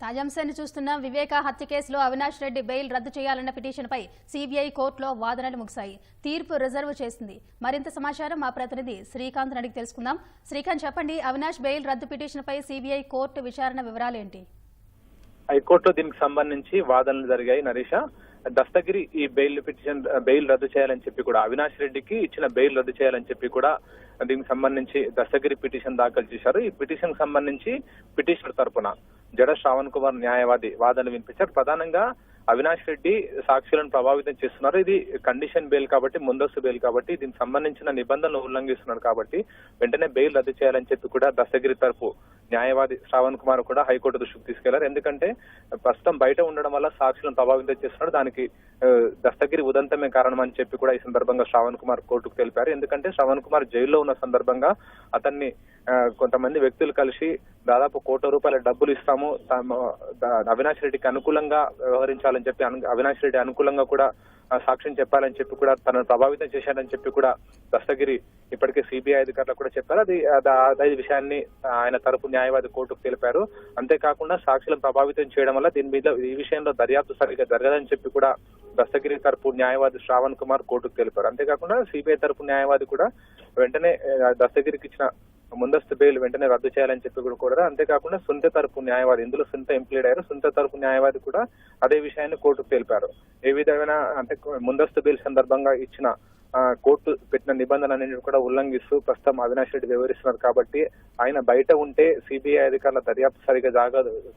తాజాంశాన్ని చూస్తున్న వివేక హత్య కేసులో అవినాష్ రెడ్డి బెయిల్ రద్దు చేయాలన్న పిటిషన్పై సీబీఐ కోర్టులో వాదనలు ముగిశాయి. తీర్పు రిజర్వ్ చేసింది. మరింత సమాచారం మా ప్రతినిధి శ్రీకాంత్ అడిగి తెలుసుకుందాం. శ్రీకాంత్, చెప్పండి, అవినాష్ బెయిల్ రద్దు పిటిషన్పై సీబీఐ కోర్టు విచారణ వివరాలేంటి? హైకోర్టులో దీనికి సంబంధించి వాదనలు జరిగాయి. నరేష, దస్తగిరి ఈ బెయిల్ రద్దు చేయాలని చెప్పి కూడా, అవినాష్ రెడ్డికి ఇచ్చిన బెయిల్ రద్దు చేయాలని చెప్పి కూడా దీనికి సంబంధించి దస్తగిరి పిటిషన్ దాఖలు చేశారు. ఈ పిటిషన్ సంబంధించి పిటిషనర్ తరపున జడ శ్రావణ్ కుమార్ న్యాయవాది వాదనలు వినిపించారు. ప్రధానంగా అవినాష్ రెడ్డి సాక్షులను ప్రభావితం చేస్తున్నారు. ఇది కండిషన్ బెయిల్ కాబట్టి, ముందస్తు బెయిల్ కాబట్టి, దీనికి సంబంధించిన నిబంధనలు ఉల్లంఘిస్తున్నారు కాబట్టి వెంటనే బెయిల్ రద్దు చేయాలని చెప్పి కూడా దస్తగిరి తరపు న్యాయవాది శ్రావణ్ కుమార్ కూడా హైకోర్టు దృష్టికి తీసుకెళ్లారు. ఎందుకంటే ప్రస్తుతం బయట ఉండడం వల్ల సాక్షులను ప్రభావితం చేస్తున్నారు, దానికి దస్తగిరి ఉదంతమే కారణం అని చెప్పి కూడా ఈ సందర్భంగా శ్రావణ్ కుమార్ కోర్టుకు తెలిపారు. ఎందుకంటే శ్రావణ్ కుమార్ జైల్లో ఉన్న సందర్భంగా అతన్ని కొంతమంది వ్యక్తులు కలిసి దాదాపు ₹1,00,00,000 డబ్బులు ఇస్తాము, అవినాష్ రెడ్డికి అనుకూలంగా వ్యవహరించాలని చెప్పి, అవినాష్ రెడ్డి అనుకూలంగా కూడా సాక్ష్యం చెప్పాలని చెప్పి కూడా తనను ప్రభావితం చేశాడని చెప్పి కూడా దస్తగిరి ఇప్పటికే సిబిఐ అధికారులకు కూడా చెప్పారు. అదే విషయాన్ని ఆయన తరపు న్యాయవాది కోర్టుకు తెలిపారు. అంతేకాకుండా సాక్షులను ప్రభావితం చేయడం వల్ల దీని మీద ఈ విషయంలో దర్యాప్తు సరిగ్గా జరగదని చెప్పి కూడా దస్తగిరి తరపు న్యాయవాది శ్రావణ్ కుమార్ కోర్టుకు తెలిపారు. అంతేకాకుండా సిబిఐ తరపు న్యాయవాది కూడా వెంటనే దస్తగిరికి ఇచ్చిన ముందస్తు బెయిల్ వెంటనే రద్దు చేయాలని చెప్పి కూడా కోరారు. అంతేకాకుండా సునీత తరపు న్యాయవాది, ఇందులో సునీత ఇంప్లీడ్ అయ్యారు, సునీత తరపు న్యాయవాది కూడా అదే విషయాన్ని కోర్టుకు తెలిపారు. ఏ విధమైన అంటే ముందస్తు బెయిల్ సందర్భంగా ఇచ్చిన కోర్టు పెట్టిన నిబంధనలన్నింటినీ కూడా ఉల్లంఘిస్తూ ప్రస్తుతం అవినాష్ రెడ్డి వివరిస్తున్నారు కాబట్టి, ఆయన బయట ఉంటే సిబిఐ అధికారుల దర్యాప్తు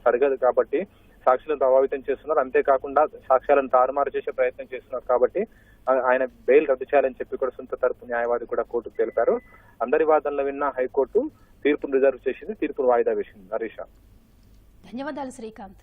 సరిగదు కాబట్టి సాక్షులను ప్రభావితం చేస్తున్నారు. అంతేకాకుండా సాక్ష్యాలను తారుమారు చేసే ప్రయత్నం చేస్తున్నారు కాబట్టి ఆయన బెయిల్ రద్దు చేయాలని చెప్పి కూడా సొంత తరపు న్యాయవాది కూడా కోర్టుకు తెలిపారు. అందరి వాదనలు విన్న హైకోర్టు తీర్పును రిజర్వ్ చేసింది, తీర్పును వాయిదా వేసింది. హరీష, ధన్యవాదాలు శ్రీకాంత్.